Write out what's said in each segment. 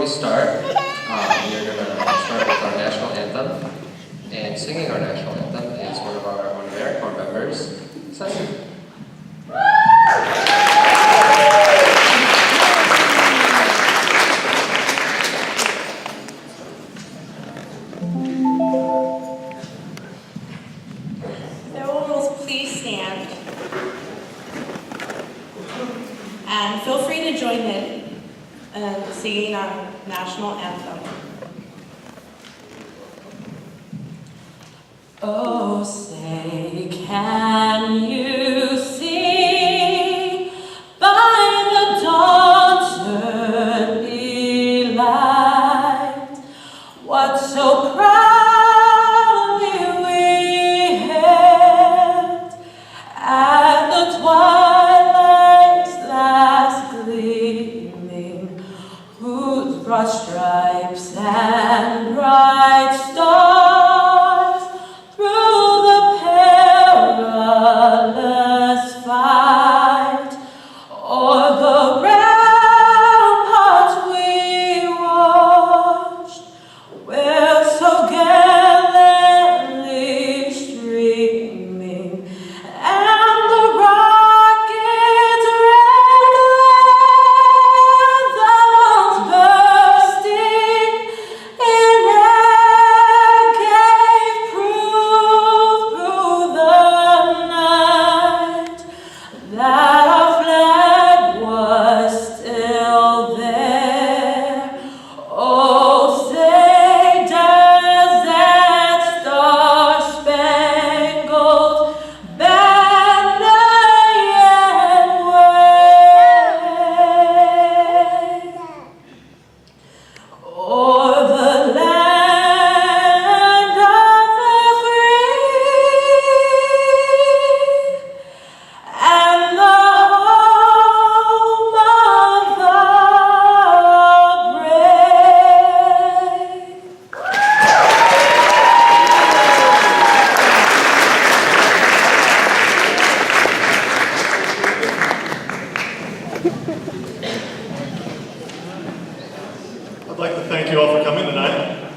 start, we are going to start with our national anthem. And singing our national anthem is one of our core members, Ceci. Everyone will please stand. And feel free to join in singing our national anthem. Oh, say, can you see by the dawn's early light what so proudly we hailed at the twilight's last gleaming, whose broad stripes and bright stars through the perilous fight o'er the ramparts we watched, where so gallantly streaming, and the rocket's red glare that once bursting in air gave proof through the night that our flag was still there. Oh, say does that star-spangled banner yet wave o'er the land of the free and the home of the brave? I'd like to thank you all for coming tonight.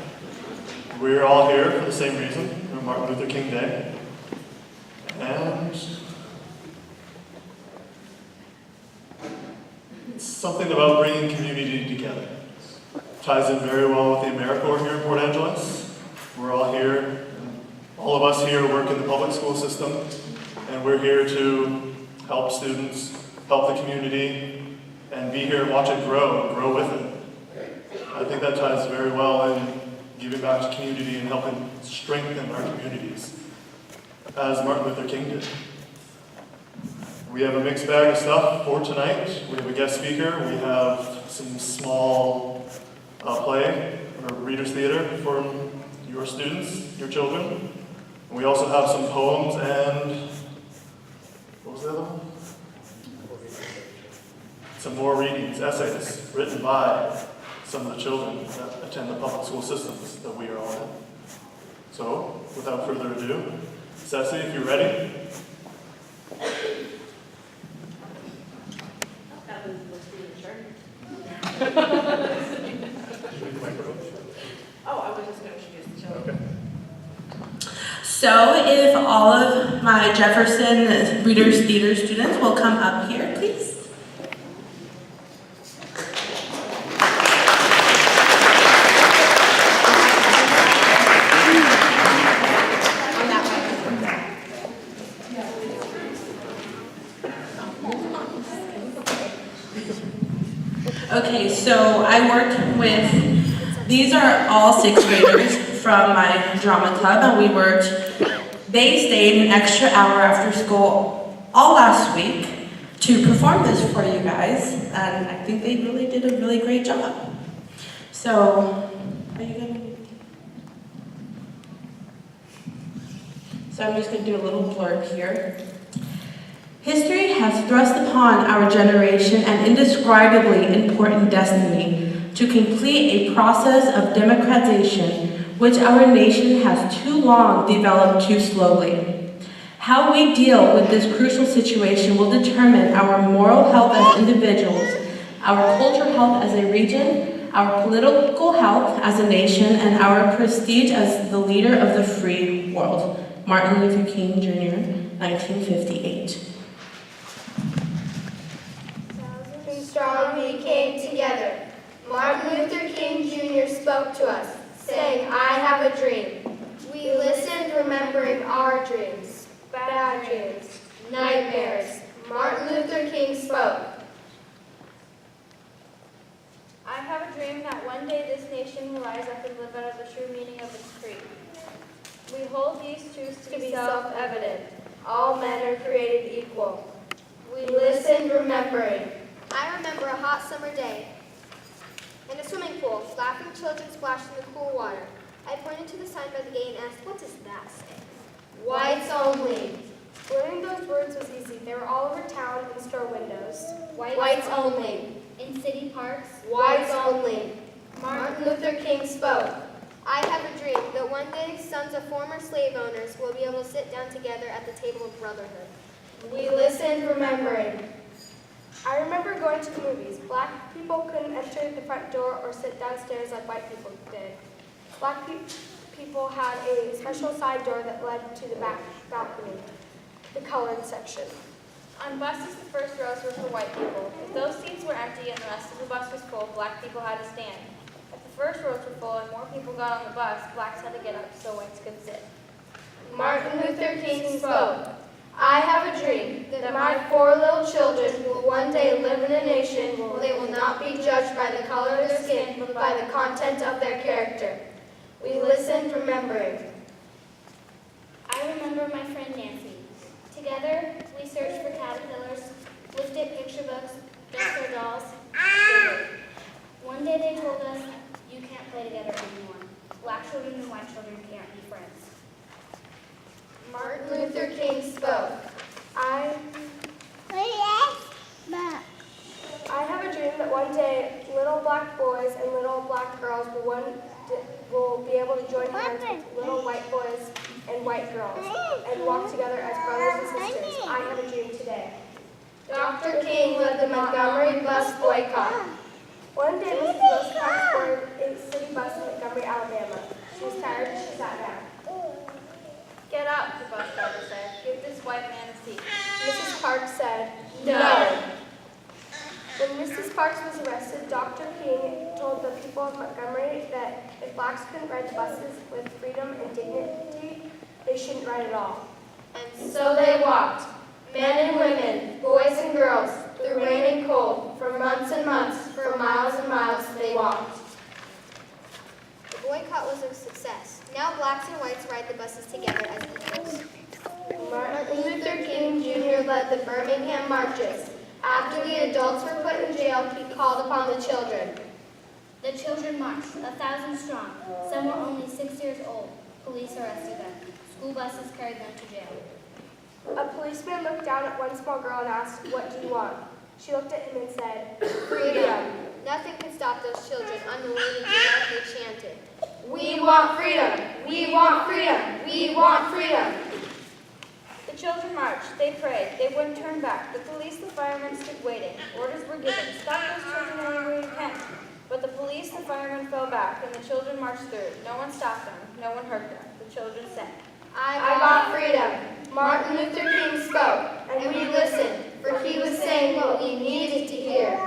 We're all here for the same reason, for Martin Luther King Day. And it's something about bringing community together. Ties in very well with the AmeriCorps here in Port Angeles. We're all here, and all of us here work in the public school system, and we're here to help students, help the community, and be here and watch it grow and grow with it. I think that ties very well in giving back to community and helping strengthen our communities, as Martin Luther King did. We have a mixed bag of stuff for tonight. We have a guest speaker. We have some small play or readers theater for your students, your children. And we also have some poems and, what was the other one? Some more readings, essays written by some of the children that attend the public school systems that we are all in. So, without further ado, Ceci, if you're ready. That was supposed to be the turn. Oh, I was just going to introduce the children. Okay. So if all of my Jefferson Readers Theater students will come up here, please. Okay, so I worked with, these are all sixth graders from my drama club, and they stayed an extra hour after school all last week to perform this for you guys, and I think they really did a really great job. So, are you gonna? So I'm just gonna do a little blurb here. History has thrust upon our generation an indescribably important destiny to complete a process of democratization which our nation has too long developed too slowly. How we deal with this crucial situation will determine our moral health as individuals, our cultural health as a region, our political health as a nation, and our prestige as the leader of the free world. Martin Luther King Jr., 1958. Strong we came together. Martin Luther King Jr. spoke to us, saying, I have a dream. We listened, remembering our dreams, bad dreams, nightmares. Martin Luther King spoke. I have a dream that one day this nation will rise up and live out of the true meaning of its creed. We hold these truths To be self-evident, all men are created equal. We listened, remembering. I remember a hot summer day in a swimming pool, laughing children splashed in the cool water. I pointed to the sign by the gate and asked, what does that say? Whites only. Learning those words was easy. They were all over town in store windows. Whites only. In city parks. Whites only. Martin Luther King spoke. I have a dream that one day sons of former slave owners will be able to sit down together at the table of brotherhood. We listened, remembering. I remember going to the movies. Black people couldn't enter the front door or sit downstairs like white people did. Black people had a special side door that led to the back balcony, the colored section. On buses, the first rows were for white people. If those seats were empty and the rest of the bus was full, black people had to stand. If the first rows were full and more people got on the bus, blacks had to get up so whites could sit. Martin Luther King spoke. I have a dream that my 4 little children will one day live in a nation where they will not be judged by the color of their skin, but by the content of their character. We listened, remembering. I remember my friend Nancy. Together, we searched for caterpillars, looked at picture books, dressed our dolls. One day they told us, you can't play together anymore. Black children and white children can't be friends. Martin Luther King spoke. I have a dream that one day little black boys and little black girls will be able to join hands with little white boys and white girls and walk together as brothers and sisters. I have a dream today. Dr. King led the Montgomery bus boycott. One day, Mrs. Wilcox boarded a city bus in Montgomery, Alabama. She was tired and she sat down. Get up, the bus driver said. Give this white man a seat. Mrs. Parks said, No. When Mrs. Parks was arrested, Dr. King told the people of Montgomery that if blacks couldn't ride the buses with freedom and dignity, they shouldn't ride at all. And so they walked, men and women, boys and girls, through rain and cold, for months and months, for miles and miles they walked. The boycott was a success. Now blacks and whites ride the buses together as equals. Martin Luther King Jr. led the Birmingham marches. After the adults were put in jail, he called upon the children. The children marched, 1,000 strong. Some were only 6 years old. Police arrested them. School buses carried them to jail. A policeman looked down at one small girl and asked, what do you want? She looked at him and said, Freedom. Nothing could stop those children unwilling to do what they chanted. We want freedom. We want freedom. We want freedom. The children marched. They prayed. They wouldn't turn back. The police and firemen stood waiting. Orders were given. Stop those children any way you can. But the police and firemen fell back, and the children marched through. No one stopped them. No one hurt them. The children said, I want freedom. Martin Luther King spoke, and we listened, for he was saying what we needed to hear.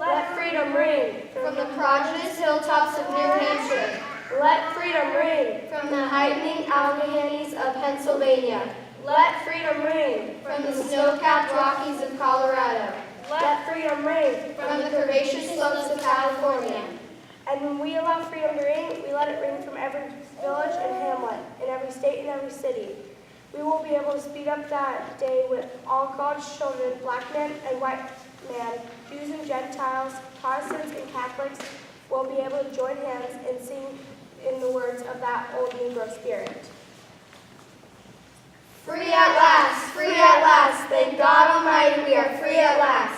let freedom ring. From the prodigious hilltops of New Hampshire, Let freedom ring. from the heightening Alleghanies of Pennsylvania, Let freedom ring. from the snow-capped Rockies of Colorado, Let freedom ring. from the curvaceous slopes of California. And when we allow freedom to ring, we let it ring from every village and hamlet, in every state and every city. We will be able to speed up that day with all God's children, black men and white men, Jews and Gentiles, Protestants and Catholics, will be able to join hands and sing in the words of that old Negro spirit. Free at last, thank God Almighty, we are free at last.